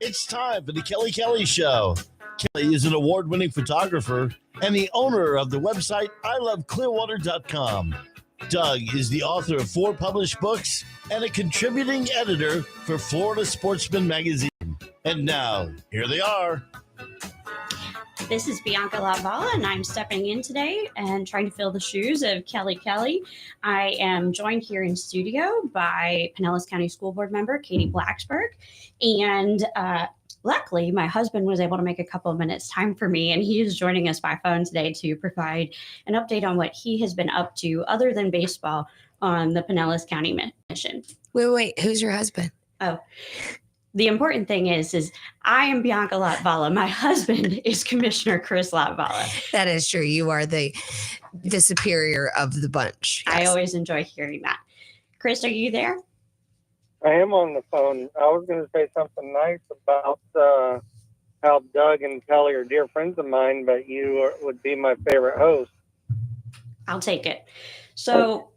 It's time for the Kelly Show. Kelly is an award-winning photographer and the owner of the website iloveclearwater.com. Doug is the author of 4 published books and a contributing editor for Florida Sportsman magazine. And now, here they are. This is Bianca Latvala, and I'm stepping in today and trying to fill the shoes of Kelly. I am joined here in studio by Pinellas County School Board member Katie Blacksburg, and luckily, my husband was able to make a couple of minutes time for me, and he is joining us by phone today to provide an update on what he has been up to other than baseball on the Pinellas County mission. Wait, who's your husband? Oh, the important thing is I am Bianca Latvala. My husband is Commissioner Chris Latvala. That is true. You are the superior of the bunch. Yes. I always enjoy hearing that. Chris, are you there? I am on the phone. I was going to say something nice about how Doug and Kelly are dear friends of mine, but you would be my favorite host. I'll take it. So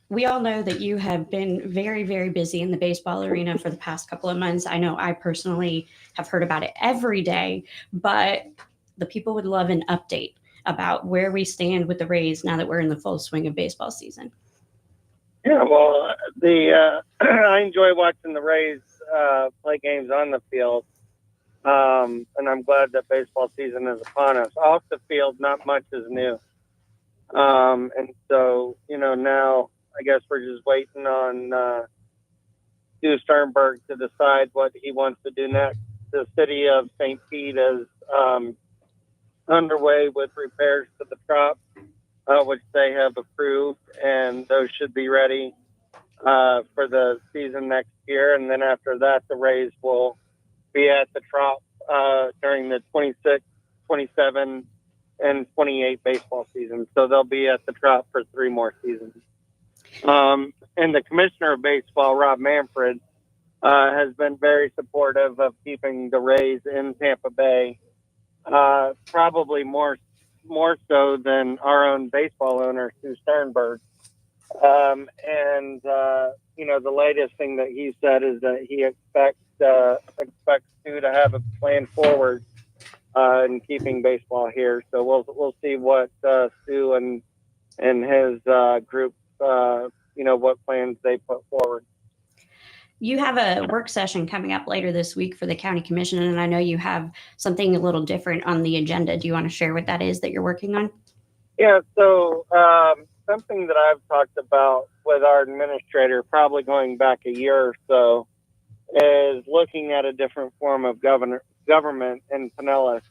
we all know that you have been very, very busy in the baseball arena for the past couple of months. I know I personally have heard about it every day, but the people would love an update about where we stand with the Rays now that we're in the full swing of baseball season. Yeah, well, I enjoy watching the Rays play games on the field, and I'm glad that baseball season is upon us. Off the field, not much is new. And so, now I guess we're just waiting on Stu Sternberg to decide what he wants to do next. The city of St. Pete is underway with repairs to the trop, which they have approved, and those should be ready for the season next year. And then after that, the Rays will be at the trop during the 26, 27, and 28 baseball season. So they'll be at the trop for 3 more seasons. And the commissioner of baseball, Rob Manfred, has been very supportive of keeping the Rays in Tampa Bay, probably more so than our own baseball owner, Stu Sternberg. The latest thing that he said is that he expects Stu to have a plan forward in keeping baseball here. So we'll see what Stu and his group, what plans they put forward. You have a work session coming up later this week for the county commission, and I know you have something a little different on the agenda. Do you want to share what that is that you're working on? Yeah, so something that I've talked about with our administrator, probably going back a year or so, is looking at a different form of government in Pinellas.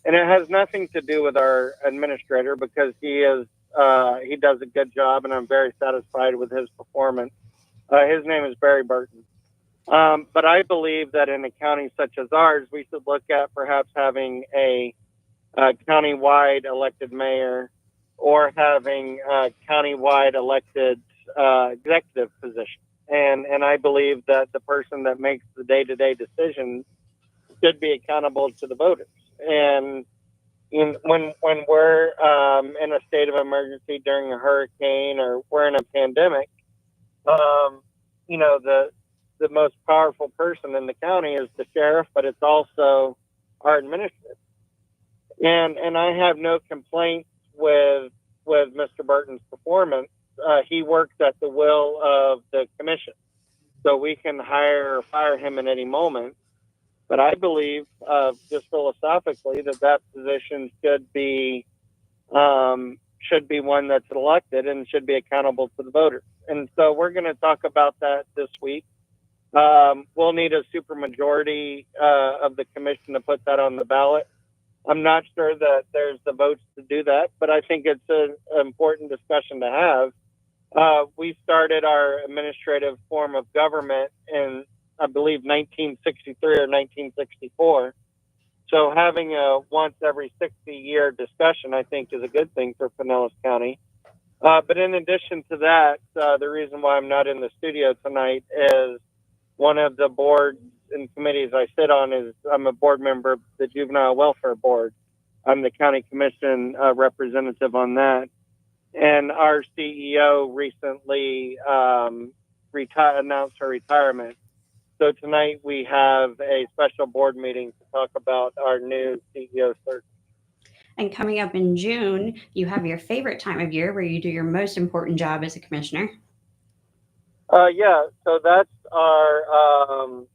And it has nothing to do with our administrator, because he does a good job, and I'm very satisfied with his performance. His name is Barry Burton. But I believe that in a county such as ours, we should look at perhaps having a county-wide elected mayor, or having a county-wide elected executive position. And I believe that the person that makes the day-to-day decisions should be accountable to the voters. And when we're in a state of emergency during a hurricane, or we're in a pandemic, the most powerful person in the county is the sheriff, but it's also our administrator. And I have no complaints with Mr. Burton's performance. He works at the will of the commission, so we can hire or fire him at any moment. But I believe, just philosophically, that position should be one that's elected and should be accountable to the voters. And so we're going to talk about that this week. We'll need a supermajority of the commission to put that on the ballot. I'm not sure that there's the votes to do that, but I think it's an important discussion to have. We started our administrative form of government in, I believe, 1963 or 1964. So having a once every 60-year discussion, I think, is a good thing for Pinellas County. But in addition to that, the reason why I'm not in the studio tonight is one of the boards and committees I sit on is I'm a board member of the Juvenile Welfare Board. I'm the county commission representative on that. And our CEO recently announced her retirement. So tonight we have a special board meeting to talk about our new CEO search. And coming up in June, you have your favorite time of year where you do your most important job as a commissioner. Yeah, so that's our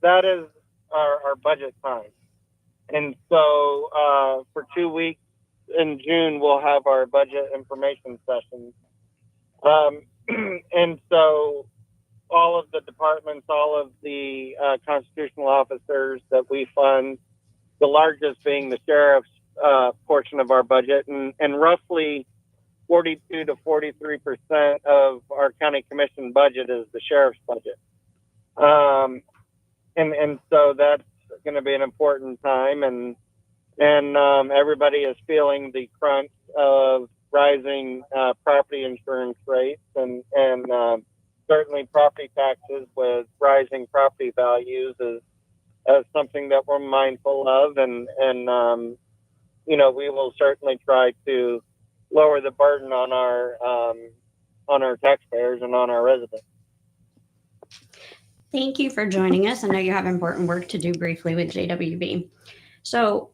that is our budget time, and so for 2 weeks in June we'll have our budget information sessions, and so all of the departments, all of the constitutional officers that we fund, the largest being the sheriff's portion of our budget, and roughly 42 to 43% of our county commission budget is the sheriff's budget. And so that's going to be an important time, and everybody is feeling the crunch of rising property insurance rates and certainly property taxes with rising property values is something that we're mindful of, and we will certainly try to lower the burden on our taxpayers and on our residents. Thank you for joining us. I know you have important work to do briefly with JWB. So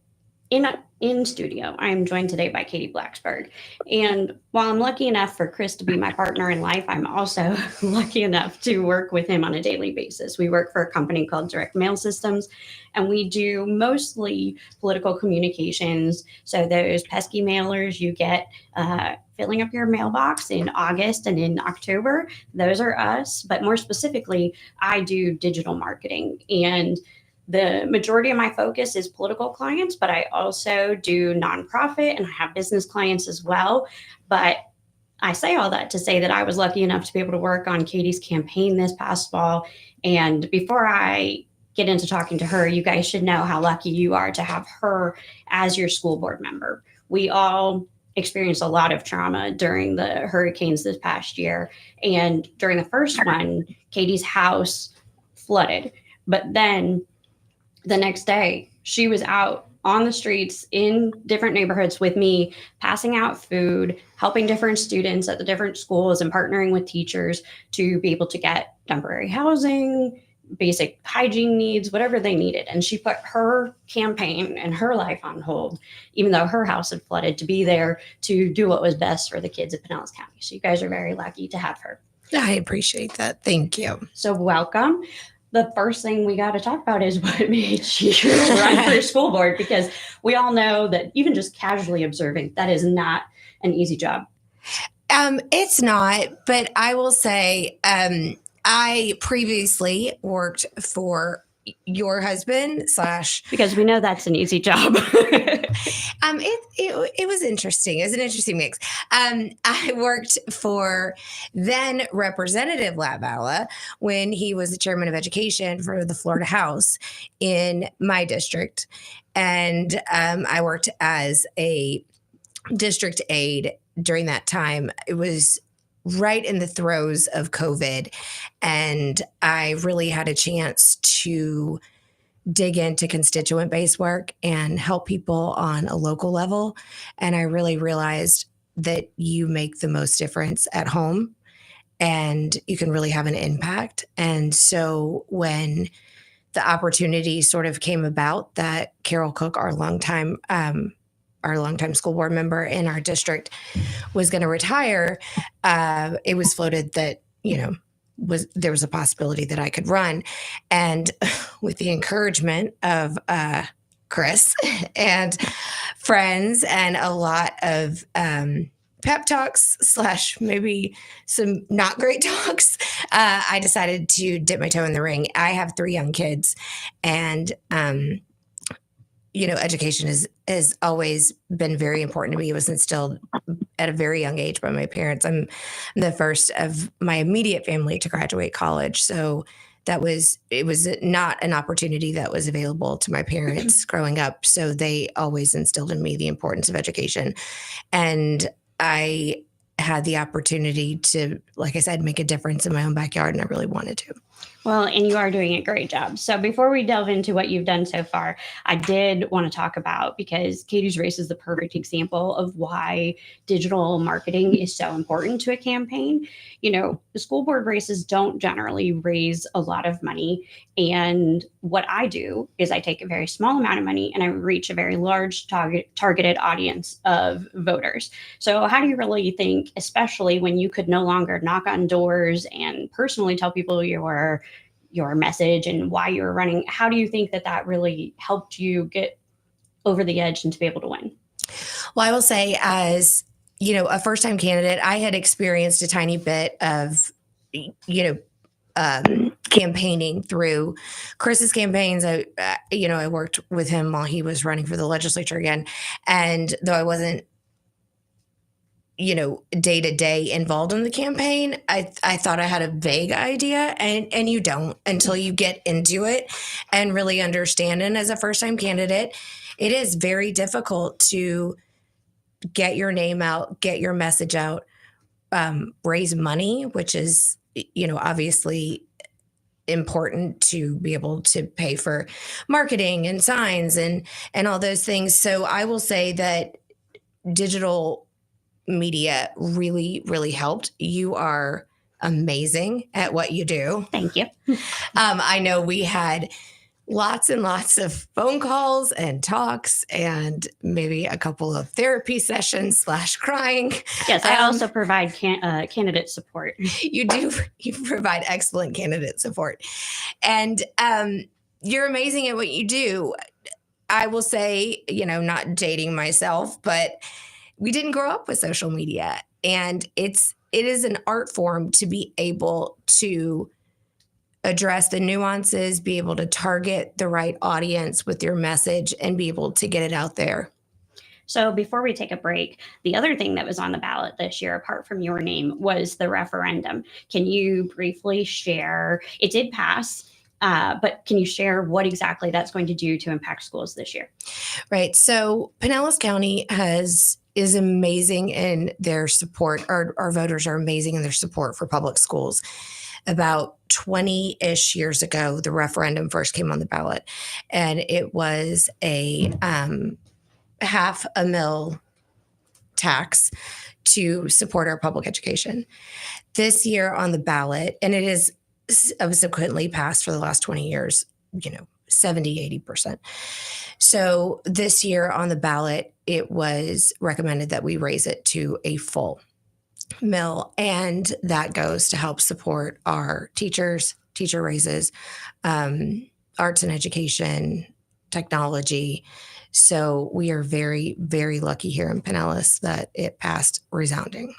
in studio, I am joined today by Katie Blacksburg. And while I'm lucky enough for Chris to be my partner in life, I'm also lucky enough to work with him on a daily basis. We work for a company called Direct Mail Systems, and we do mostly political communications. So those pesky mailers you get filling up your mailbox in August and in October, those are us. But more specifically, I do digital marketing, and the majority of my focus is political clients, but I also do nonprofit and I have business clients as well. But I say all that to say that I was lucky enough to be able to work on Katie's campaign this past fall. And before I get into talking to her, you guys should know how lucky you are to have her as your school board member. We all experienced a lot of trauma during the hurricanes this past year. And during the first one, Katie's house flooded. But then the next day, she was out on the streets in different neighborhoods with me, passing out food, helping different students at the different schools, and partnering with teachers to be able to get temporary housing, basic hygiene needs, whatever they needed. And she put her campaign and her life on hold, even though her house had flooded, to be there to do what was best for the kids of Pinellas County. So you guys are very lucky to have her. I appreciate that. Thank you. So welcome. The first thing we got to talk about is what made you run for school board, because we all know that even just casually observing, that is not an easy job. It's not, but I will say I previously worked for your husband / because we know that's an easy job. It was interesting. It was an interesting mix. I worked for then Representative Latvala when he was the chairman of education for the Florida House in my district. And I worked as a district aide during that time. It was right in the throes of COVID. And I really had a chance to dig into constituent-based work and help people on a local level. And I really realized that you make the most difference at home and you can really have an impact. And so when the opportunity sort of came about that Carol Cook, our longtime school board member in our district, was going to retire, it was floated that, there was a possibility that I could run. And with the encouragement of Chris and friends and a lot of pep talks / maybe some not great talks, I decided to dip my toe in the ring. I have 3 young kids, and education has always been very important to me. It was instilled at a very young age by my parents. I'm the first of my immediate family to graduate college. So it was not an opportunity that was available to my parents growing up. So they always instilled in me the importance of education. And I had the opportunity to, like I said, make a difference in my own backyard, and I really wanted to. Well, and you are doing a great job. So before we delve into what you've done so far, I did want to talk about, because Katie's Race is the perfect example of why digital marketing is so important to a campaign. The school board races don't generally raise a lot of money. And what I do is I take a very small amount of money and I reach a very large targeted audience of voters. So how do you really think, especially when you could no longer knock on doors and personally tell people your message and why you were running, how do you think that really helped you get over the edge and to be able to win? Well, I will say, as a first-time candidate, I had experienced a tiny bit of, campaigning through Chris's campaigns. I worked with him while he was running for the legislature again. And though I wasn't, day to day involved in the campaign, I thought I had a vague idea, and you don't until you get into it and really understand. And as a first time candidate, it is very difficult to get your name out, get your message out, raise money, which is, obviously important to be able to pay for marketing and signs and all those things. So I will say that digital media really, really helped. You are amazing at what you do. Thank you. I know we had lots and lots of phone calls and talks and maybe a couple of therapy sessions / crying. Yes, I also provide candidate support. You do. You provide excellent candidate support. And you're amazing at what you do. I will say, not dating myself, but we didn't grow up with social media, and it is an art form to be able to address the nuances, be able to target the right audience with your message, and be able to get it out there. So before we take a break, the other thing that was on the ballot this year, apart from your name, was the referendum. Can you briefly share? It did pass. But can you share what exactly that's going to do to impact schools this year? Right. So Pinellas County is amazing in their support. Our voters are amazing in their support for public schools. About 20-ish years ago, the referendum first came on the ballot, and it was a $500,000 tax to support our public education. This year on the ballot, and it is subsequently passed for the last 20 years, 70, 80%. So this year on the ballot, it was recommended that we raise it to a full mill, and that goes to help support our teachers, teacher raises, arts and education, technology. So we are very, very lucky here in Pinellas that it passed resounding.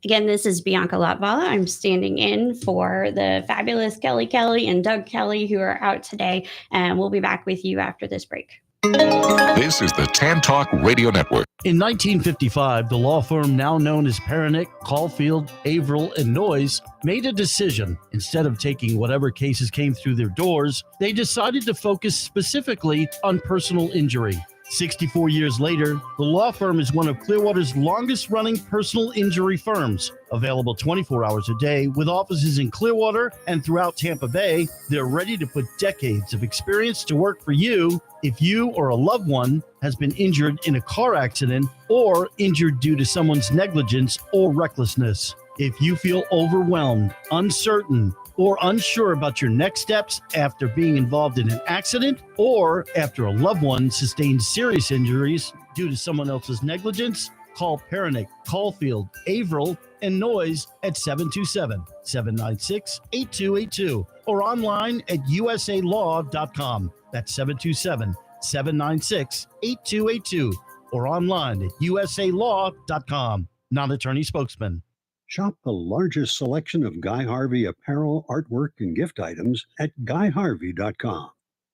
Again, this is Bianca Latvala. I'm standing in for the fabulous Kelly Kelly and Doug Kelly, who are out today, and we'll be back with you after this break. This is the TAN Talk Radio Network. In 1955, the law firm now known as Pernick, Caulfield, Averill, and Noyes made a decision. Instead of taking whatever cases came through their doors, they decided to focus specifically on personal injury. 64 years later, the law firm is one of Clearwater's longest-running personal injury firms. Available 24 hours a day with offices in Clearwater and throughout Tampa Bay, they're ready to put decades of experience to work for you if you or a loved one has been injured in a car accident or injured due to someone's negligence or recklessness. If you feel overwhelmed, uncertain, or unsure about your next steps after being involved in an accident or after a loved one sustained serious injuries due to someone else's negligence, call Pernick, Caulfield, Averill, and Noyes at 727-796-8282 or online at usalaw.com. That's 727-796-8282 or online at usalaw.com. Non-attorney spokesman. Shop the largest selection of Guy Harvey apparel, artwork, and gift items at GuyHarvey.com.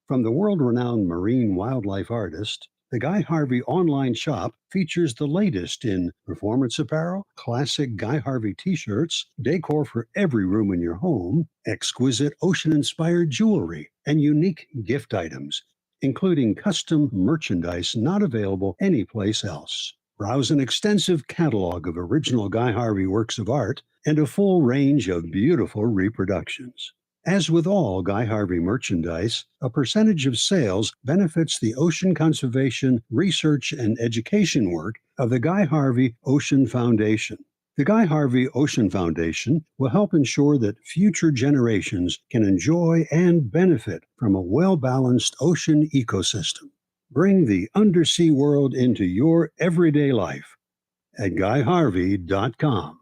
From the world-renowned marine wildlife artist, the Guy Harvey online shop features the latest in performance apparel, classic Guy Harvey t-shirts, decor for every room in your home, exquisite ocean-inspired jewelry, and unique gift items, including custom merchandise not available anyplace else. Browse an extensive catalog of original Guy Harvey works of art and a full range of beautiful reproductions. As with all Guy Harvey merchandise, a percentage of sales benefits the ocean conservation, research, and education work of the Guy Harvey Ocean Foundation. The Guy Harvey Ocean Foundation will help ensure that future generations can enjoy and benefit from a well-balanced ocean ecosystem. Bring the undersea world into your everyday life at GuyHarvey.com.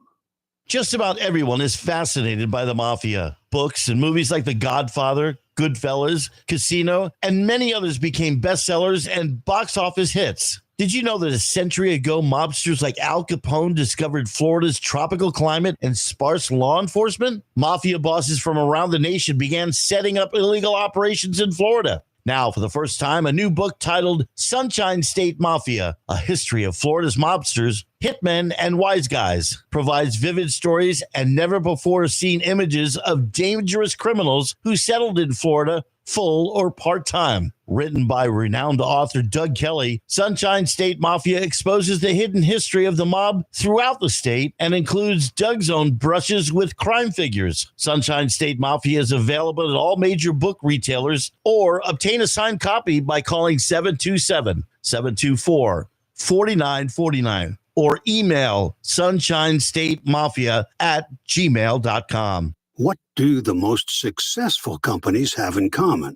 Just about everyone is fascinated by the mafia. Books and movies like The Godfather, Goodfellas, Casino, and many others became bestsellers and box office hits. Did you know that a century ago, mobsters like Al Capone discovered Florida's tropical climate and sparse law enforcement? Mafia bosses from around the nation began setting up illegal operations in Florida. Now, for the first time, a new book titled Sunshine State Mafia, A History of Florida's Mobsters, Hitmen, and Wise Guys, provides vivid stories and never-before-seen images of dangerous criminals who settled in Florida full or part-time. Written by renowned author Doug Kelly, Sunshine State Mafia exposes the hidden history of the mob throughout the state and includes Doug's own brushes with crime figures. Sunshine State Mafia is available at all major book retailers, or obtain a signed copy by calling 727-724-4949 or email sunshinestatemafia@gmail.com. What do the most successful companies have in common?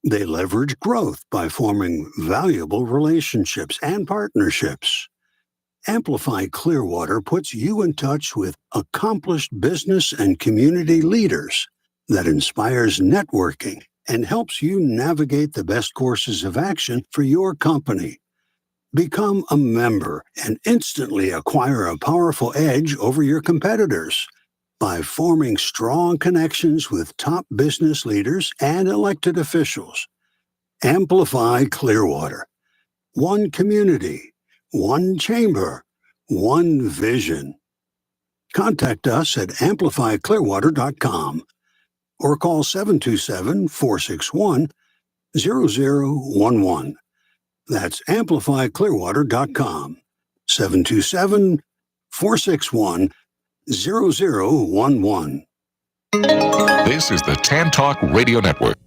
They leverage growth by forming valuable relationships and partnerships. Amplify Clearwater puts you in touch with accomplished business and community leaders that inspires networking and helps you navigate the best courses of action for your company. Become a member and instantly acquire a powerful edge over your competitors by forming strong connections with top business leaders and elected officials. Amplify Clearwater. One community, one chamber, one vision. Contact us at amplifyclearwater.com or call 727-461-0011. That's amplifyclearwater.com. 727-461-0011. This is the Tan Talk Radio Network.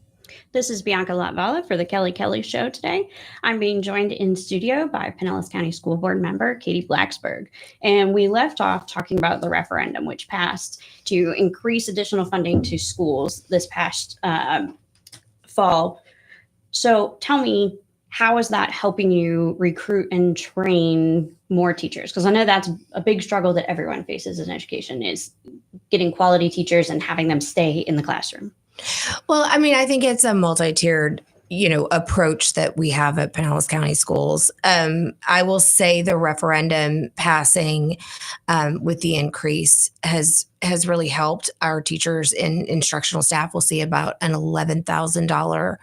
This is Bianca Latvala for the Kelly Kelly Show today. I'm being joined in studio by Pinellas County School Board member Katie Blacksburg. And we left off talking about the referendum, which passed to increase additional funding to schools this past fall. So tell me, how is that helping you recruit and train more teachers? Because I know that's a big struggle that everyone faces in education, is getting quality teachers and having them stay in the classroom. Well, I mean, I think it's a multi-tiered, approach that we have at Pinellas County Schools. I will say the referendum passing with the increase has really helped our teachers and instructional staff. We'll see about an $11,000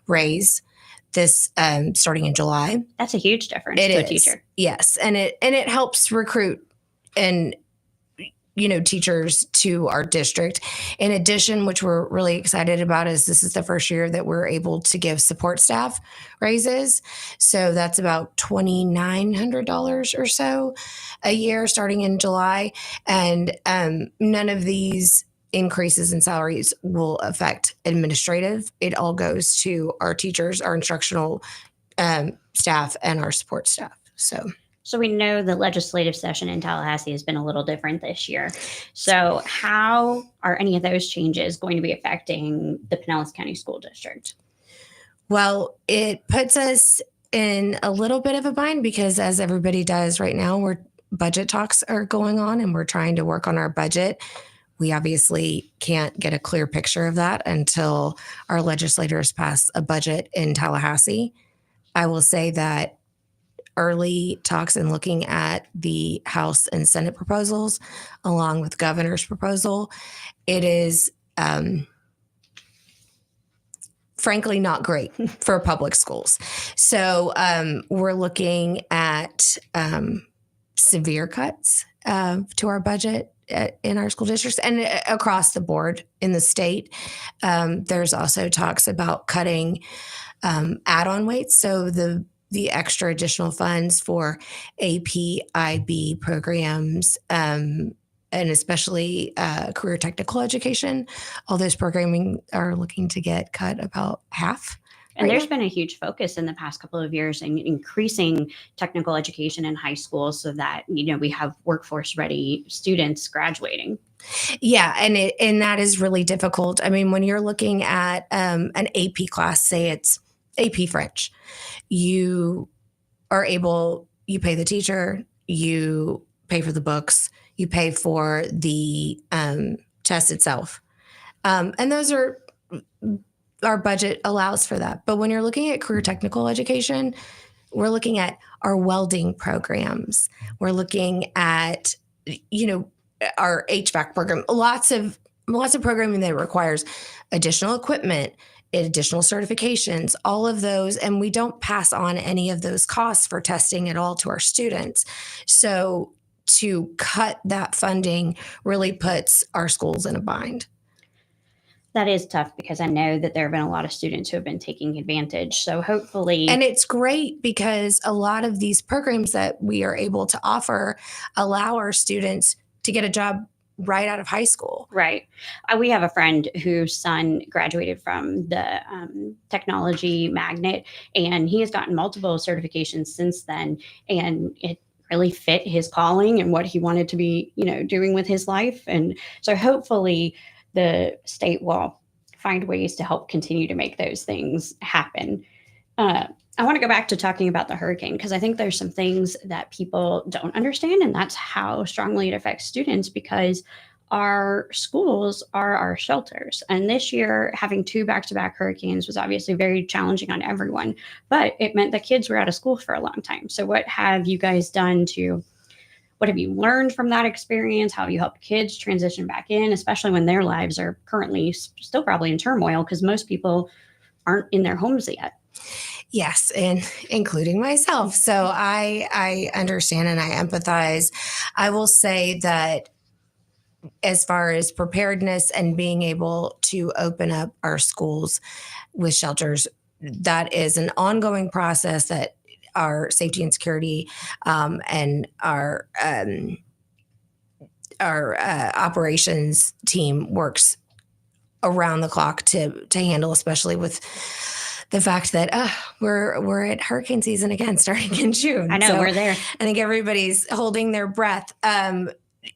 raise this starting in July. That's a huge difference to a teacher. Yes, and it helps recruit and teachers to our district. In addition, which we're really excited about, is this is the first year that we're able to give support staff raises. So that's about $2,900 or so a year starting in July. And none of these increases in salaries will affect administrative. It all goes to our teachers, our instructional staff, and our support staff. So we know the legislative session in Tallahassee has been a little different this year. So how are any of those changes going to be affecting the Pinellas County School District? Well, it puts us in a little bit of a bind because, as everybody does right now, budget talks are going on and we're trying to work on our budget. We obviously can't get a clear picture of that until our legislators pass a budget in Tallahassee. I will say that early talks and looking at the House and Senate proposals, along with governor's proposal, it is frankly not great for public schools. So we're looking at severe cuts to our budget in our school districts and across the board in the state. There's also talks about cutting add-on weights. So the extra additional funds for AP, IB programs, and especially career technical education, all those programming are looking to get cut about half. And there's been a huge focus in the past couple of years in increasing technical education in high school so that, we have workforce ready students graduating. Yeah. And that is really difficult. I mean, when you're looking at an AP class, say it's AP French, you pay the teacher, you pay for the books, you pay for the test itself. And those are, our budget allows for that. But when you're looking at career technical education, we're looking at our welding programs. We're looking at, our HVAC program, lots of programming that requires additional equipment, additional certifications, all of those. And we don't pass on any of those costs for testing at all to our students. So to cut that funding really puts our schools in a bind. That is tough because I know that there have been a lot of students who have been taking advantage. So hopefully. And it's great because a lot of these programs that we are able to offer allow our students to get a job right out of high school. Right. We have a friend whose son graduated from the technology magnet, and he has gotten multiple certifications since then. And it really fit his calling and what he wanted to be, doing with his life. And so hopefully the state will find ways to help continue to make those things happen. I want to go back to talking about the hurricane because I think there's some things that people don't understand, and that's how strongly it affects students because our schools are our shelters. And this year, having 2 back-to-back hurricanes was obviously very challenging on everyone, but it meant that kids were out of school for a long time. So what have you guys done what have you learned from that experience? How have you helped kids transition back in, especially when their lives are currently still probably in turmoil because most people aren't in their homes yet? Yes, and including myself. So I understand and I empathize. I will say that as far as preparedness and being able to open up our schools with shelters, that is an ongoing process that our safety and security and our operations team works around the clock to handle, especially with the fact that we're at hurricane season again, starting in June. I know, so we're there. I think everybody's holding their breath.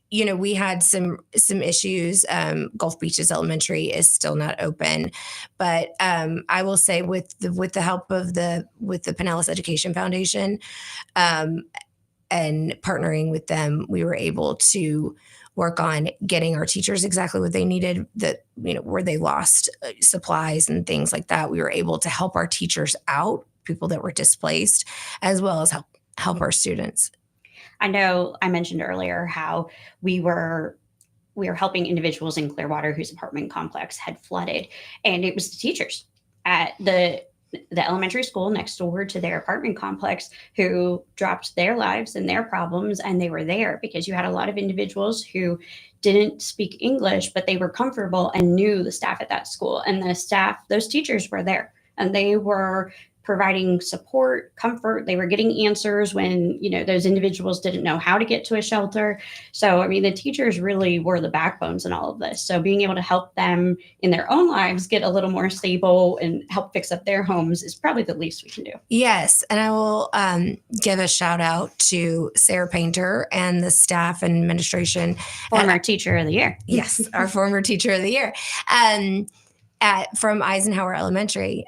We had some issues. Gulf Beaches Elementary is still not open, but I will say with the help of the Pinellas Education Foundation and partnering with them, we were able to work on getting our teachers exactly what they needed, that, where they lost supplies and things like that. We were able to help our teachers out, people that were displaced, as well as help our students. I know I mentioned earlier how we were helping individuals in Clearwater whose apartment complex had flooded, and it was the teachers at the elementary school next door to their apartment complex who dropped their lives and their problems, and they were there because you had a lot of individuals who didn't speak English, but they were comfortable and knew the staff at that school, and those teachers were there, and they were providing support, comfort. They were getting answers when, those individuals didn't know how to get to a shelter. So, the teachers really were the backbones in all of this. So being able to help them in their own lives get a little more stable and help fix up their homes is probably the least we can do. Yes. And I will give a shout out to Sarah Painter and the staff and administration. Former teacher of the year. Yes, our former teacher of the year from Eisenhower Elementary.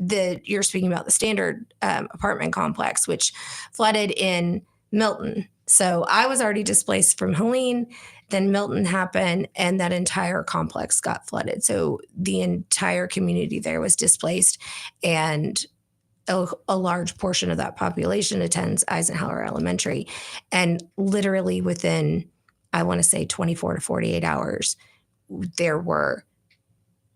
You're speaking about the Standard apartment complex, which flooded in Milton. So I was already displaced from Helene, then Milton happened, and that entire complex got flooded. So the entire community there was displaced, and a large portion of that population attends Eisenhower Elementary. And literally within, I want to say 24 to 48 hours,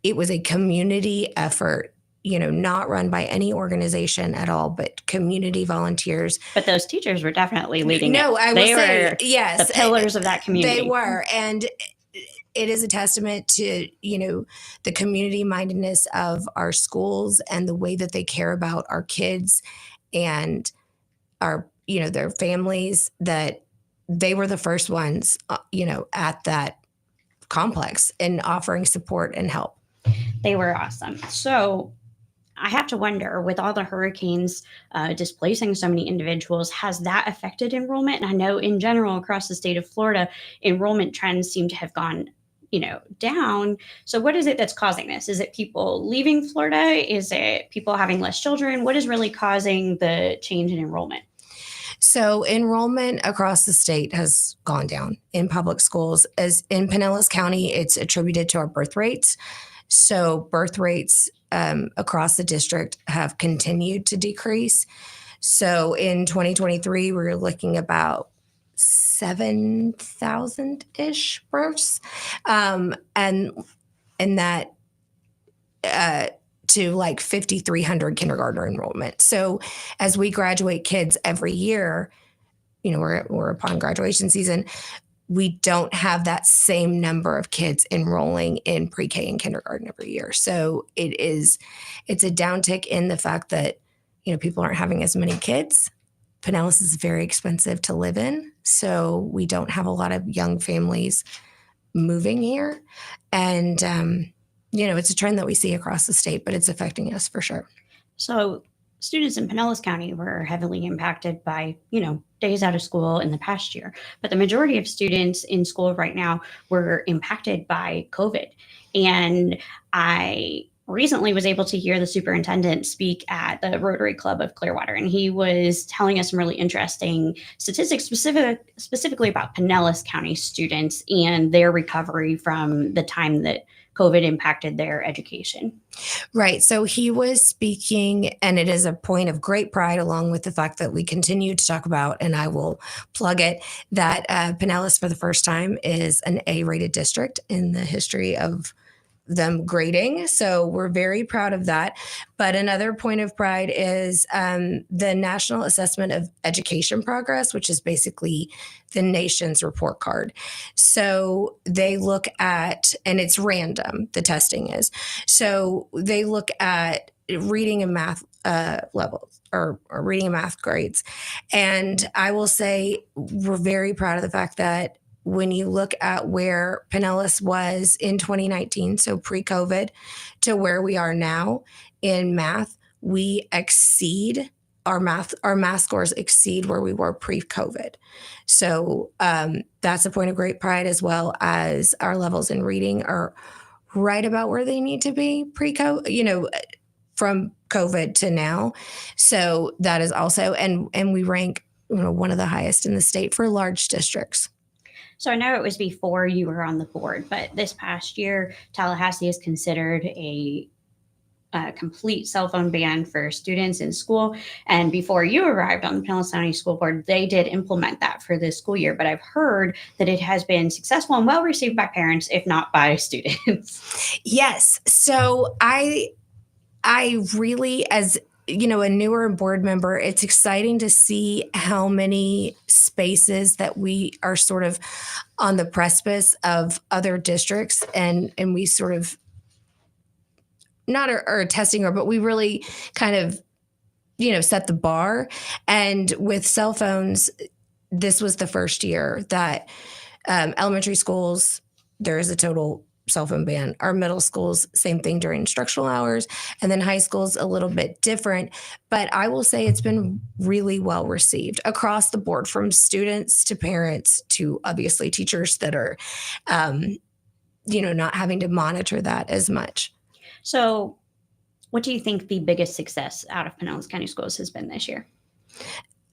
it was a community effort, not run by any organization at all, but community volunteers. But those teachers were definitely leading. No, I will say, were yes, the pillars of that community. They were, and it is a testament to the community mindedness of our schools and the way that they care about our kids and our their families, that they were the first ones, at that complex and offering support and help. They were awesome. So I have to wonder, with all the hurricanes displacing so many individuals, has that affected enrollment? And I know in general across the state of Florida, enrollment trends seem to have gone, down. So what is it that's causing this? Is it people leaving Florida? Is it people having less children? What is really causing the change in enrollment? So enrollment across the state has gone down in public schools. As in Pinellas County, it's attributed to our birth rates. So birth rates across the district have continued to decrease. So in 2023, we were looking about 7,000-ish births, and that to like 5,300 kindergartner enrollment. So as we graduate kids every year, we're upon graduation season, we don't have that same number of kids enrolling in pre-K and kindergarten every year. So it's a downtick in the fact that, people aren't having as many kids. Pinellas is very expensive to live in. So we don't have a lot of young families moving here. And, it's a trend that we see across the state, but it's affecting us for sure. So students in Pinellas County were heavily impacted by, days out of school in the past year. But the majority of students in school right now were impacted by COVID. And I recently was able to hear the superintendent speak at the Rotary Club of Clearwater, and he was telling us some really interesting statistics specifically about Pinellas County students and their recovery from the time that COVID impacted their education. Right. So he was speaking, and it is a point of great pride, along with the fact that we continue to talk about, and I will plug it, that Pinellas for the first time is an A-rated district in the history of them grading. So we're very proud of that. But another point of pride is the National Assessment of Education Progress, which is basically the nation's report card. So they look at, and it's random, the testing is. So they look at reading and math levels or reading and math grades. And I will say we're very proud of the fact that when you look at where Pinellas was in 2019, so pre-COVID, to where we are now in math, we exceed our math scores exceed where we were pre-COVID. So that's a point of great pride, as well as our levels in reading are right about where they need to be pre-COVID, from COVID to now. So that is also, and we rank, one of the highest in the state for large districts. So I know it was before you were on the board, but this past year, Tallahassee is considered a complete cell phone ban for students in school. And before you arrived on the Pinellas County School Board, they did implement that for this school year. But I've heard that it has been successful and well received by parents, if not by students. Yes. So I really, as a newer board member, it's exciting to see how many spaces that we are sort of on the precipice of other districts, and we sort of not are testing her, but we really kind of, set the bar. And with cell phones, this was the first year that elementary schools, there is a total cell phone ban. Our middle schools, same thing during instructional hours, and then high schools a little bit different. But I will say it's been really well received across the board, from students to parents to obviously teachers that are, not having to monitor that as much. So what do you think the biggest success out of Pinellas County Schools has been this year?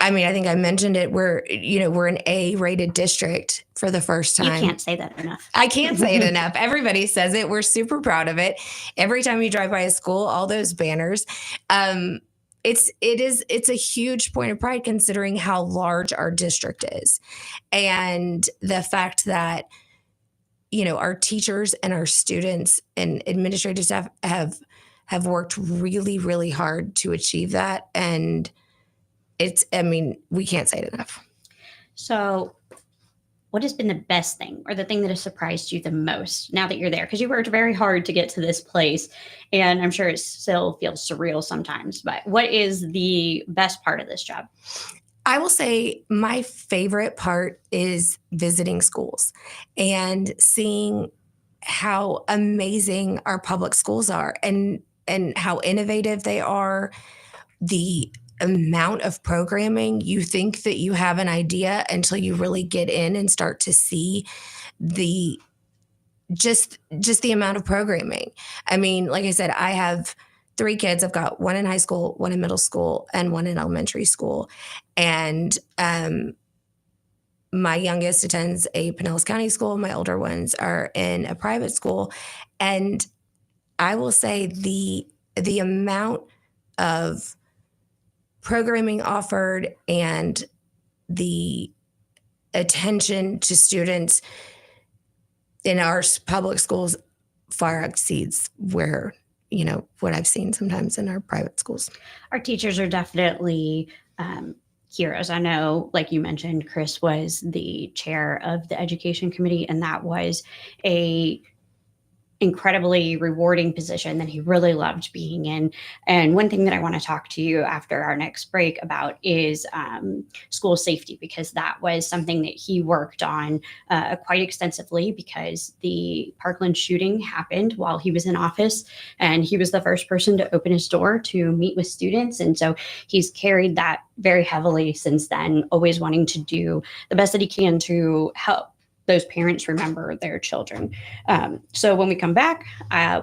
I mean, I think I mentioned it. We're an A-rated district for the first time. You can't say that enough. I can't say it enough. Everybody says it. We're super proud of it. Every time you drive by a school, all those banners. It's a huge point of pride considering how large our district is, and the fact that our teachers and our students and administrative staff have worked really, really hard to achieve that, and we can't say it enough. So what has been the best thing, or the thing that has surprised you the most now that you're there? Because you worked very hard to get to this place, and I'm sure it still feels surreal sometimes, but what is the best part of this job? I will say my favorite part is visiting schools and seeing how amazing our public schools are and how innovative they are. The amount of programming, you think that you have an idea until you really get in and start to see the just the amount of programming. I mean, like I said, I have 3 kids. I've got one in high school, one in middle school, and one in elementary school. And my youngest attends a Pinellas County school. My older ones are in a private school. And I will say the amount of programming offered and the attention to students in our public schools far exceeds where, what I've seen sometimes in our private schools. Our teachers are definitely heroes. I know, like you mentioned, Chris was the chair of the education committee, and that was a incredibly rewarding position that he really loved being in. And one thing that I want to talk to you after our next break about is school safety, because that was something that he worked on quite extensively, because the Parkland shooting happened while he was in office, and he was the first person to open his door to meet with students. And so he's carried that very heavily since then, always wanting to do the best that he can to help those parents remember their children. So when we come back,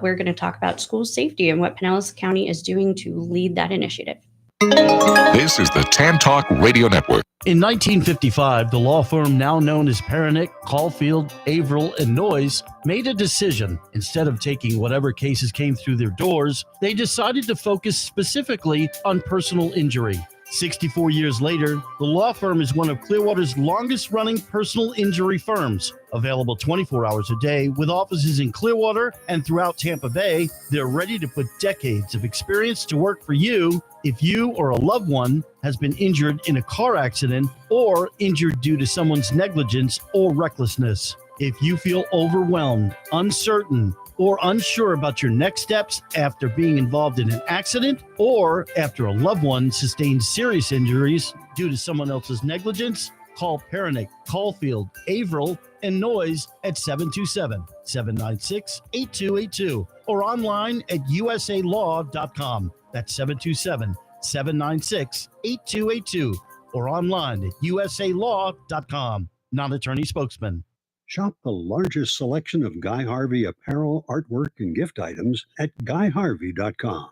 we're going to talk about school safety and what Pinellas County is doing to lead that initiative. This is the Tan Talk Radio Network. In 1955, the law firm now known as Pernick, Caulfield, Averill, and Noyes made a decision. Instead of taking whatever cases came through their doors, they decided to focus specifically on personal injury. 64 years later, the law firm is one of Clearwater's longest-running personal injury firms. Available 24 hours a day with offices in Clearwater and throughout Tampa Bay, they're ready to put decades of experience to work for you if you or a loved one has been injured in a car accident or injured due to someone's negligence or recklessness. If you feel overwhelmed, uncertain, or unsure about your next steps after being involved in an accident or after a loved one sustained serious injuries due to someone else's negligence, call Pernick, Caulfield, Averill, and Noyes at 727-796-8282 or online at usalaw.com. That's 727-796-8282 or online at usalaw.com. Non-attorney spokesman. Shop the largest selection of Guy Harvey apparel, artwork, and gift items at guyharvey.com.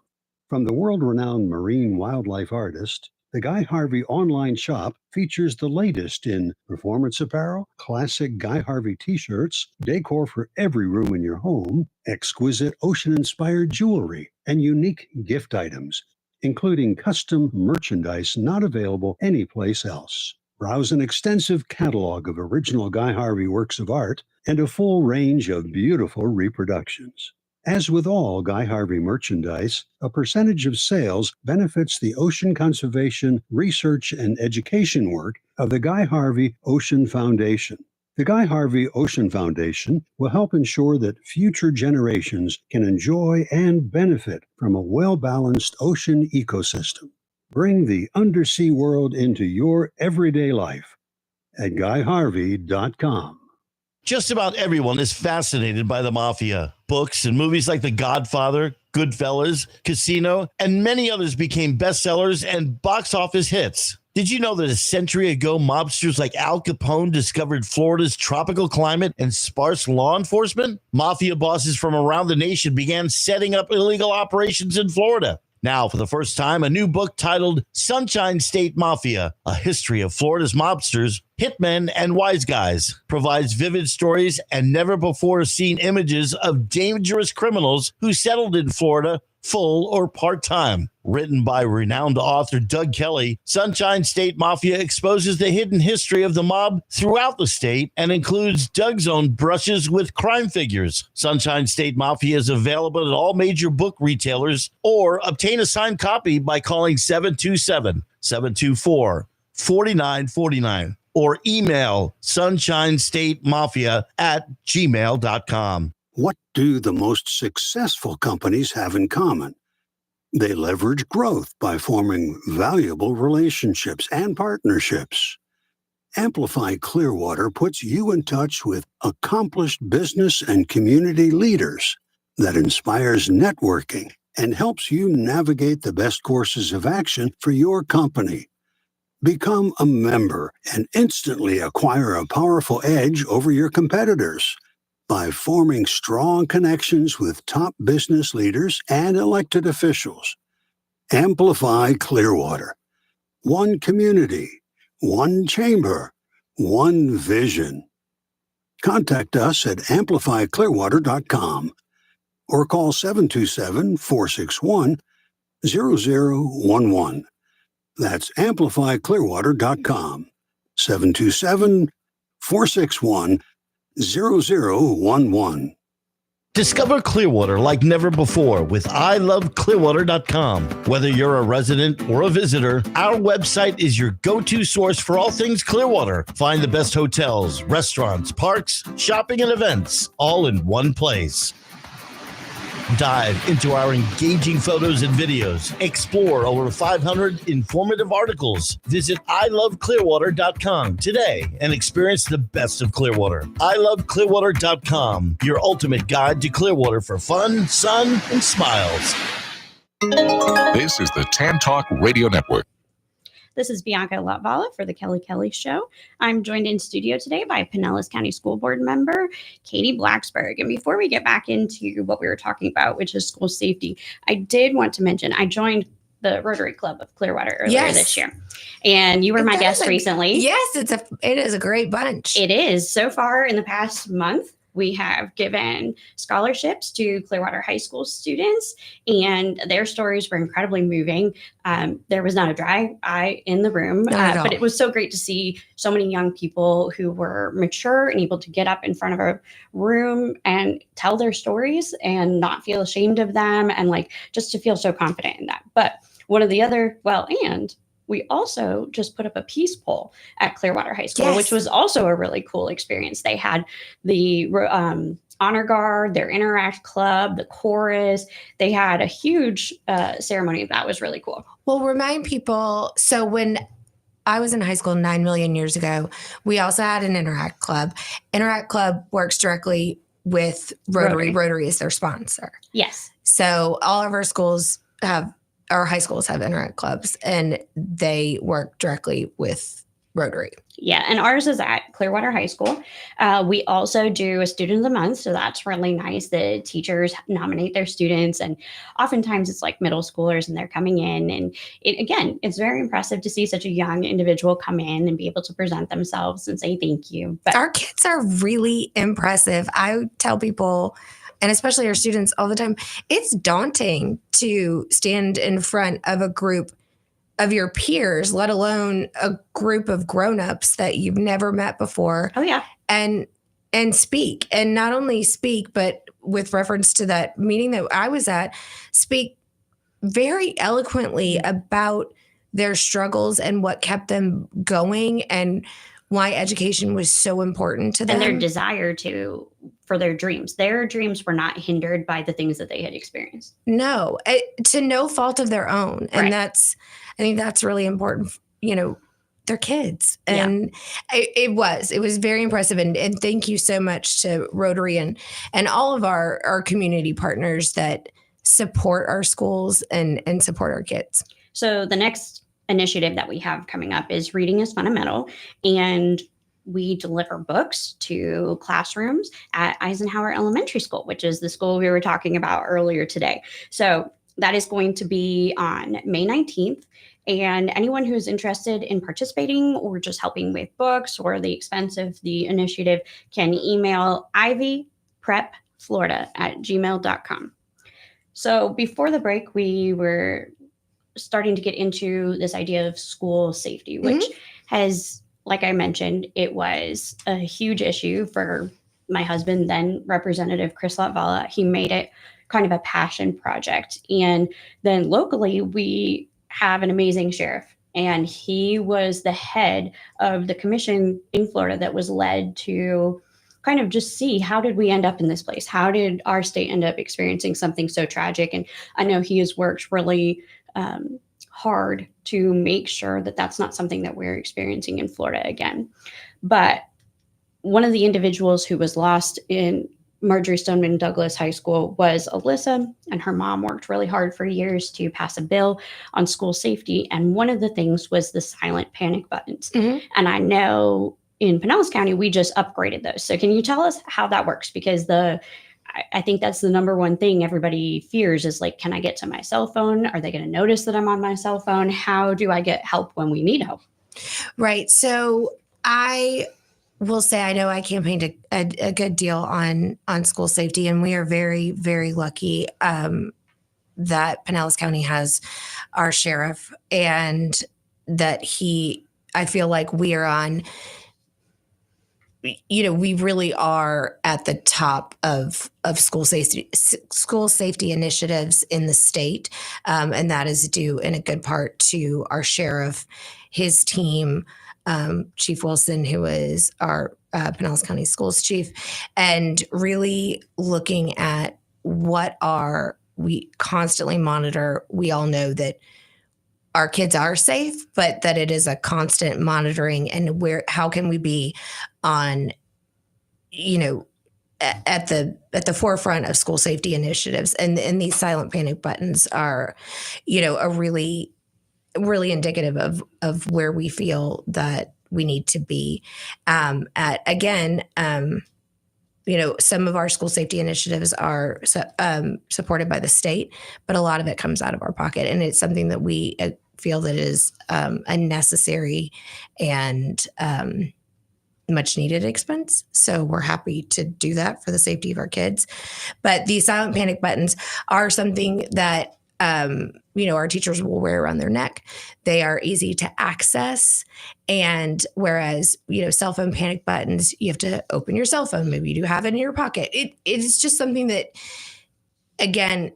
From the world-renowned marine wildlife artist, the Guy Harvey online shop features the latest in performance apparel, classic Guy Harvey t-shirts, decor for every room in your home, exquisite ocean-inspired jewelry, and unique gift items, including custom merchandise not available anyplace else. Browse an extensive catalog of original Guy Harvey works of art and a full range of beautiful reproductions. As with all Guy Harvey merchandise, a percentage of sales benefits the ocean conservation, research, and education work of the Guy Harvey Ocean Foundation. The Guy Harvey Ocean Foundation will help ensure that future generations can enjoy and benefit from a well-balanced ocean ecosystem. Bring the undersea world into your everyday life at guyharvey.com. Just about everyone is fascinated by the mafia. Books and movies like The Godfather, Goodfellas, Casino, and many others became bestsellers and box office hits. Did you know that a century ago, mobsters like Al Capone discovered Florida's tropical climate and sparse law enforcement? Mafia bosses from around the nation began setting up illegal operations in Florida. Now, for the first time, a new book titled Sunshine State Mafia, A History of Florida's Mobsters, Hitmen, and Wise Guys, provides vivid stories and never-before-seen images of dangerous criminals who settled in Florida full or part-time. Written by renowned author Doug Kelly, Sunshine State Mafia exposes the hidden history of the mob throughout the state and includes Doug's own brushes with crime figures. Sunshine State Mafia is available at all major book retailers, or obtain a signed copy by calling 727-724-4949 or email sunshinestatemafia@gmail.com. What do the most successful companies have in common? They leverage growth by forming valuable relationships and partnerships. Amplify Clearwater puts you in touch with accomplished business and community leaders that inspires networking and helps you navigate the best courses of action for your company. Become a member and instantly acquire a powerful edge over your competitors by forming strong connections with top business leaders and elected officials. Amplify Clearwater. One community, one chamber, one vision. Contact us at amplifyclearwater.com or call 727-461-0011. That's amplifyclearwater.com. 727-461-0011. Discover Clearwater like never before with iloveclearwater.com. Whether you're a resident or a visitor, our website is your go-to source for all things Clearwater. Find the best hotels, restaurants, parks, shopping, and events all in one place. Dive into our engaging photos and videos. Explore over 500 informative articles. Visit iloveclearwater.com today and experience the best of Clearwater. iloveclearwater.com, your ultimate guide to Clearwater for fun, sun, and smiles. This is the Tan Talk Radio Network. This is Bianca Latvala for the Kelly Kelly Show. I'm joined in studio today by Pinellas County School Board member Katie Blacksburg. And before we get back into what we were talking about, which is school safety, I did want to mention I joined the Rotary Club of Clearwater earlier this year. And you were my guest recently. Yes, it is a great bunch. It is. So far in the past month, we have given scholarships to Clearwater High School students, and their stories were incredibly moving. There was not a dry eye in the room, but it was so great to see so many young people who were mature and able to get up in front of a room and tell their stories and not feel ashamed of them, and like just to feel so confident in that. But one of the other, we also just put up a peace poll at Clearwater High School, which was also a really cool experience. They had the honor guard, their interact club, the chorus. They had a huge ceremony that was really cool. Well, remind people. So when I was in high school 9 million years ago, we also had an interact club. Interact club works directly with Rotary. Rotary is their sponsor. Yes. So all of our schools our high schools have interact clubs, and they work directly with Rotary. Yeah, and ours is at Clearwater High School. We also do a student of the month, so that's really nice. The teachers nominate their students, and oftentimes it's like middle schoolers, and they're coming in. And it's very impressive to see such a young individual come in and be able to present themselves and say thank you. But our kids are really impressive. I tell people, and especially our students all the time, it's daunting to stand in front of a group of your peers, let alone a group of grownups that you've never met before. Oh, yeah. And speak. And not only speak, but with reference to that meeting that I was at, speak very eloquently about their struggles and what kept them going and why education was so important to them. And their desire for their dreams. Their dreams were not hindered by the things that they had experienced. No, to no fault of their own. And I think that's really important. They're kids. And it was very impressive. And thank you so much to Rotary and all of our community partners that support our schools and support our kids. So the next initiative that we have coming up is Reading is Fundamental, and we deliver books to classrooms at Eisenhower Elementary School, which is the school we were talking about earlier today. So that is going to be on May 19th. And anyone who's interested in participating or just helping with books or the expense of the initiative can email ivyprepflorida@gmail.com. So before the break, we were starting to get into this idea of school safety, which has, like I mentioned, it was a huge issue for my husband, then Representative Chris Latvala. He made it kind of a passion project. And then locally, we have an amazing sheriff, and he was the head of the commission in Florida that was led to kind of just see, how did we end up in this place? How did our state end up experiencing something so tragic? And I know he has worked really hard to make sure that that's not something that we're experiencing in Florida again. But one of the individuals who was lost in Marjorie Stoneman Douglas High School was Alyssa, and her mom worked really hard for years to pass a bill on school safety. And one of the things was the silent panic buttons. Mhm. And I know in Pinellas County, we just upgraded those. So can you tell us how that works? Because I think that's the number one thing everybody fears is like, can I get to my cell phone? Are they going to notice that I'm on my cell phone? How do I get help when we need help? Right. So I will say, I know I campaigned a good deal on school safety, and we are very, very lucky that Pinellas County has our sheriff, and that I feel like we are on, we really are at the top of school safety initiatives in the state. And that is due in a good part to our sheriff, his team, Chief Wilson, who is our Pinellas County Schools chief, and really looking at we constantly monitor. We all know that our kids are safe, but that it is a constant monitoring, and how can we be on, at the forefront of school safety initiatives. And these silent panic buttons are, a really, really indicative of where we feel that we need to be at. Again, some of our school safety initiatives are supported by the state, but a lot of it comes out of our pocket. And it's something that we feel that is a necessary and much needed expense. So we're happy to do that for the safety of our kids. But these silent panic buttons are something that our teachers will wear around their neck. They are easy to access. And whereas, cell phone panic buttons, you have to open your cell phone. Maybe you do have it in your pocket. It is just something that, again,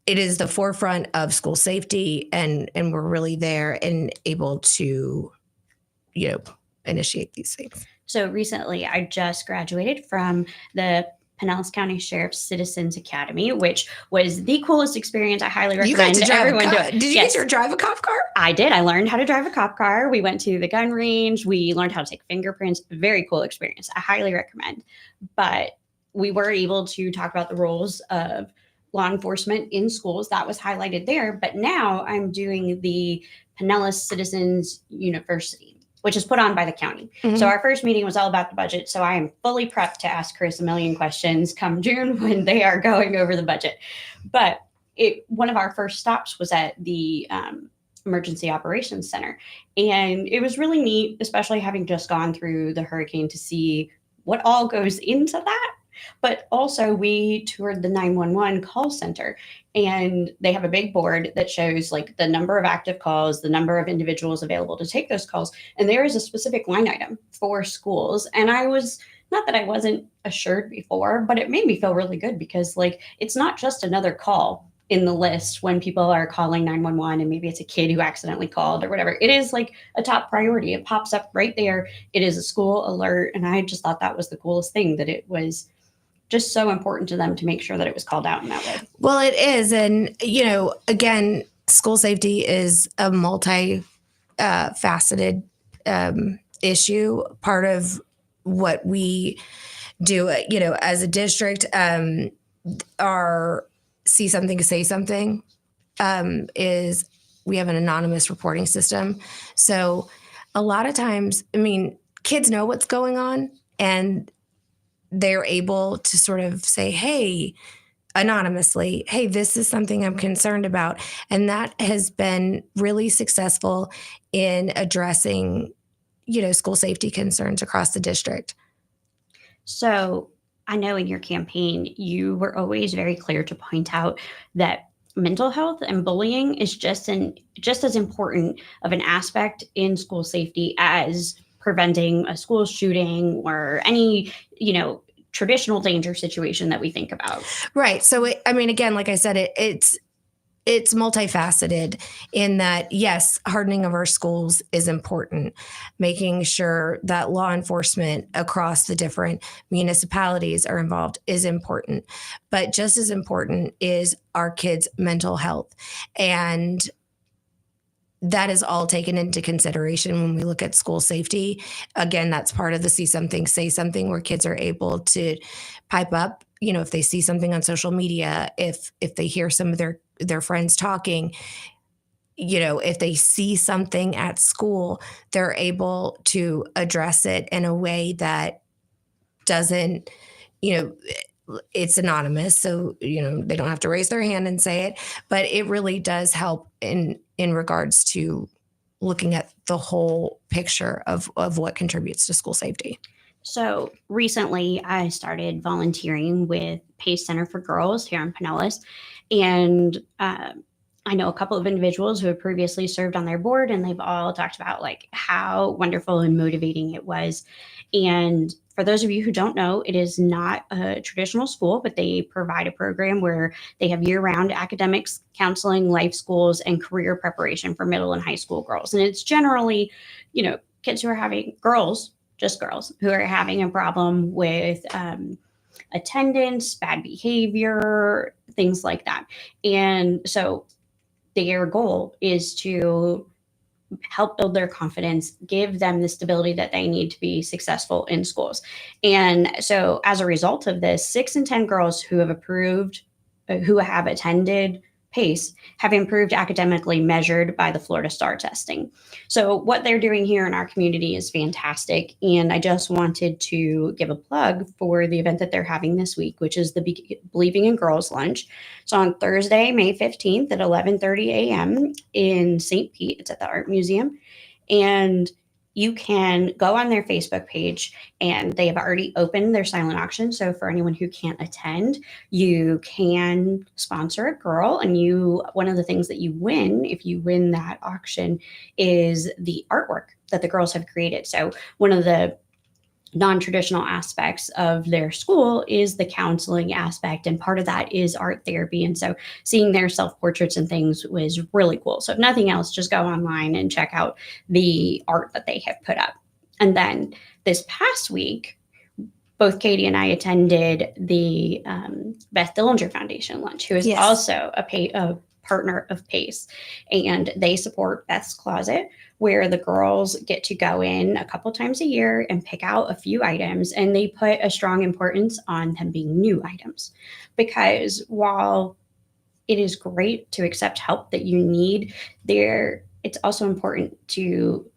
it is the forefront of school safety, and we're really there and able to, initiate these things. So recently, I just graduated from the Pinellas County Sheriff's Citizens Academy, which was the coolest experience. I highly recommend everyone do it. Did you get to drive a cop car? I did. I learned how to drive a cop car. We went to the gun range. We learned how to take fingerprints. Very cool experience. I highly recommend. But we were able to talk about the roles of law enforcement in schools. That was highlighted there. But now I'm doing the Pinellas Citizens University, which is put on by the county. Mm-hmm. So our first meeting was all about the budget. So I am fully prepped to ask Chris a million questions come June when they are going over the budget. But one of our first stops was at the Emergency Operations Center. And it was really neat, especially having just gone through the hurricane, to see what all goes into that. But also we toured the 911 call center, and they have a big board that shows like the number of active calls, the number of individuals available to take those calls. And there is a specific line item for schools. And not that I wasn't assured before, but it made me feel really good, because like, it's not just another call in the list when people are calling 911 and maybe it's a kid who accidentally called or whatever. It is like a top priority. It pops up right there. It is a school alert. And I just thought that was the coolest thing, that it was just so important to them to make sure that it was called out in that way. Well, it is. And, again, school safety is a multi-faceted issue. Part of what we do, as a district, our see something, say something, is we have an anonymous reporting system. So a lot of times, kids know what's going on, and they're able to sort of say, hey, anonymously, hey, this is something I'm concerned about. And that has been really successful in addressing, school safety concerns across the district. So I know in your campaign, you were always very clear to point out that mental health and bullying is just as important of an aspect in school safety as preventing a school shooting or any, traditional danger situation that we think about. Right. So, again, like I said, it's multifaceted in that, yes, hardening of our schools is important. Making sure that law enforcement across the different municipalities are involved is important. But just as important is our kids' mental health. And that is all taken into consideration when we look at school safety. Again, that's part of the see something, say something, where kids are able to pipe up, if they see something on social media, if they hear some of their friends talking, if they see something at school, they're able to address it in a way that doesn't, it's anonymous. So, they don't have to raise their hand and say it, but it really does help in regards to looking at the whole picture of what contributes to school safety. So recently I started volunteering with PACE Center for Girls here in Pinellas. And I know a couple of individuals who have previously served on their board, and they've all talked about like how wonderful and motivating it was. And for those of you who don't know, it is not a traditional school, but they provide a program where they have year-round academics, counseling, life schools, and career preparation for middle and high school girls. And it's generally, kids who are having girls who are having a problem with attendance, bad behavior, things like that. And so their goal is to help build their confidence, give them the stability that they need to be successful in schools. And so as a result of this, 6 in 10 girls who have attended PACE have improved academically measured by the Florida STAR testing. So what they're doing here in our community is fantastic. And I just wanted to give a plug for the event that they're having this week, which is the Believing in Girls Lunch. So on Thursday, May 15th at 11:30 a.m. in St. Pete, it's at the Art Museum. And you can go on their Facebook page, and they have already opened their silent auction. So for anyone who can't attend, you can sponsor a girl, and one of the things that you win if you win that auction is the artwork that the girls have created. So one of the non-traditional aspects of their school is the counseling aspect, and part of that is art therapy. And so seeing their self-portraits and things was really cool. So if nothing else, just go online and check out the art that they have put up. And then this past week, both Katie and I attended the Beth Dillinger Foundation lunch, who is also a partner of PACE, and they support Beth's Closet, where the girls get to go in a couple times a year and pick out a few items, and they put a strong importance on them being new items. Because while it is great to accept help that you need, it's also important to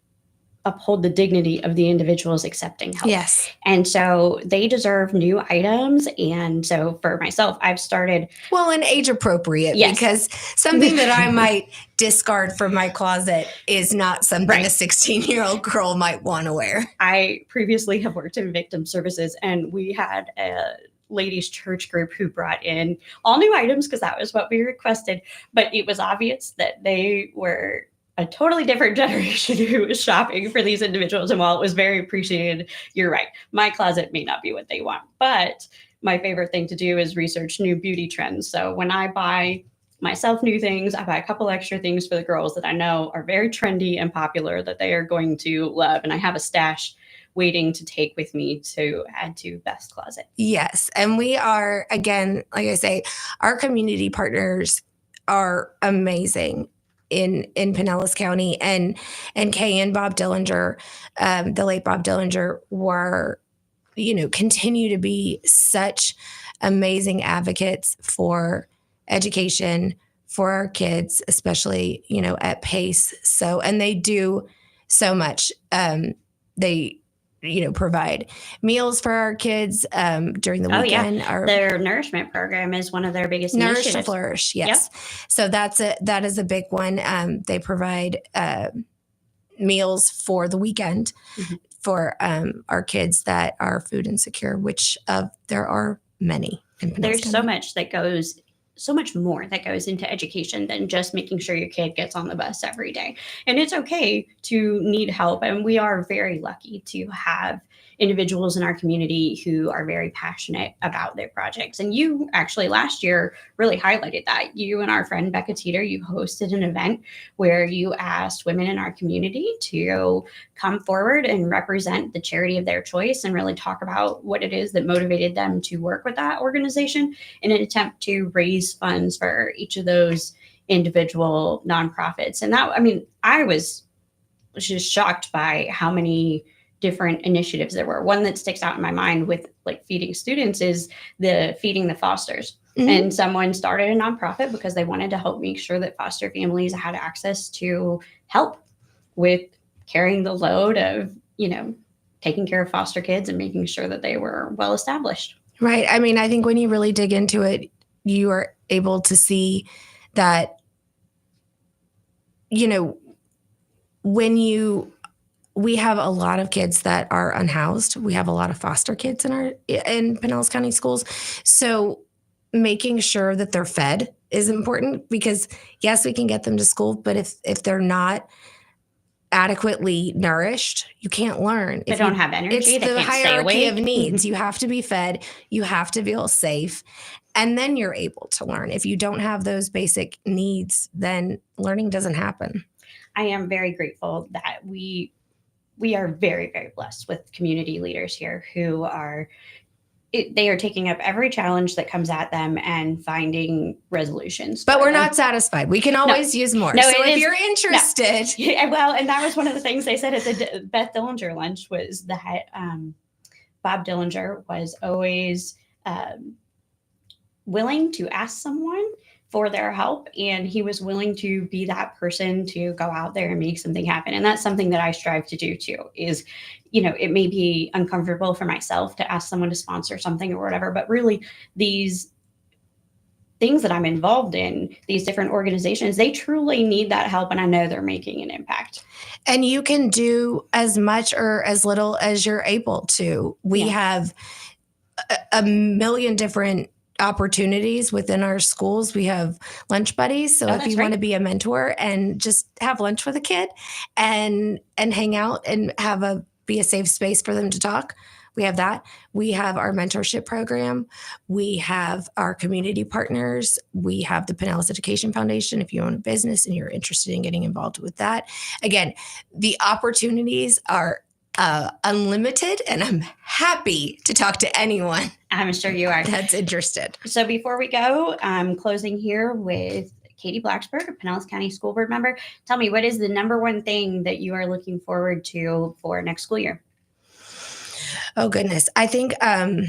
uphold the dignity of the individuals accepting help. Yes. And so they deserve new items. And so for myself, I've started. Well, and age appropriate, because something that I might discard from my closet is not something a 16-year-old girl might want to wear. I previously have worked in victim services, and we had a ladies church group who brought in all new items because that was what we requested. But it was obvious that they were a totally different generation who was shopping for these individuals. And while it was very appreciated, you're right, my closet may not be what they want. But my favorite thing to do is research new beauty trends. So when I buy myself new things, I buy a couple extra things for the girls that I know are very trendy and popular that they are going to love. And I have a stash waiting to take with me to add to Beth's Closet. Yes. And we are, again, like I say, our community partners are amazing in Pinellas County, and Kay and Bob Dillinger, the late Bob Dillinger, were, continue to be such amazing advocates for education for our kids, especially, at PACE. So, and they do so much. They provide meals for our kids during the weekend. Yeah. Their nourishment program is one of their biggest Nourish initiatives. to Flourish, yes. Yep. So that is a big one. They provide meals for the weekend for our kids that are food insecure, which there are many in Pinellas There's County. so much that goes so much more that goes into education than just making sure your kid gets on the bus every day. And it's okay to need help. And we are very lucky to have individuals in our community who are very passionate about their projects. And you actually last year really highlighted that. You and our friend Becca Teeter, you hosted an event where you asked women in our community to come forward and represent the charity of their choice and really talk about what it is that motivated them to work with that organization in an attempt to raise funds for each of those individual nonprofits. And that, I mean, I was just shocked by how many different initiatives there were. One that sticks out in my mind with like feeding students is the Feeding the Fosters. Mm-hmm. And someone started a nonprofit because they wanted to help make sure that foster families had access to help with carrying the load of, taking care of foster kids and making sure that they were well established. Right. I mean, I think when you really dig into it, you are able to see that, we have a lot of kids that are unhoused. We have a lot of foster kids in Pinellas County schools. So making sure that they're fed is important because yes, we can get them to school, but if they're not adequately nourished, you can't learn. They don't have energy. It's the hierarchy of needs. You have to be fed. You have to feel safe. And then you're able to learn. If you don't have those basic needs, then learning doesn't happen. I am very grateful that we are very, very blessed with community leaders here who they are taking up every challenge that comes at them and finding resolutions. But we're not satisfied. We can always use more. No, so if you're interested. No. Yeah, well, and that was one of the things they said at the Beth Dillinger lunch was that Bob Dillinger was always willing to ask someone for their help. And he was willing to be that person to go out there and make something happen. And that's something that I strive to do too, is, it may be uncomfortable for myself to ask someone to sponsor something or whatever, but really these things that I'm involved in, these different organizations, they truly need that help. And I know they're making an impact. And you can do as much or as little as you're able to. We have a million different opportunities within our schools. We have lunch buddies. So if you want to be a mentor and just have lunch with a kid and hang out and be a safe space for them to talk, we have that. We have our mentorship program. We have our community partners. We have the Pinellas Education Foundation. If you own a business and you're interested in getting involved with that, again, the opportunities are unlimited, and I'm happy to talk to anyone. I'm sure you are. That's interested. So before we go, I'm closing here with Katie Blacksburg, a Pinellas County School Board member. Tell me, what is the number one thing that you are looking forward to for next school year? Oh, goodness. I think, I don't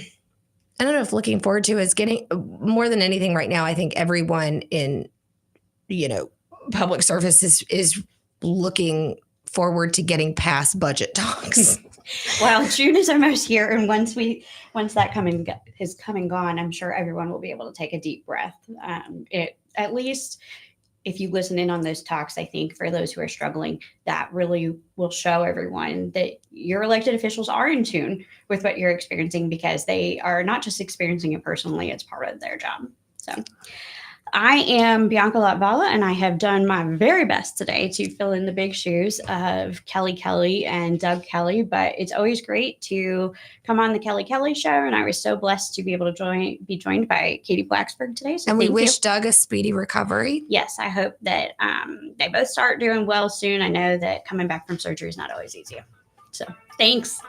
know if looking forward to is getting more than anything right now. I think everyone in, public service is looking forward to getting past budget talks. Well, June is almost here, and once that is come and gone, I'm sure everyone will be able to take a deep breath. At least if you listen in on those talks, I think for those who are struggling, that really will show everyone that your elected officials are in tune with what you're experiencing, because they are not just experiencing it personally, it's part of their job. So I am Bianca Latvala, and I have done my very best today to fill in the big shoes of Kelly Kelly and Doug Kelly, but it's always great to come on the Kelly Kelly show, and I was so blessed to be able to be joined by Katie Blacksburg today. So and we wish Doug a speedy recovery. Yes, I hope that they both start doing well soon. I know that coming back from surgery is not always easy. So thanks.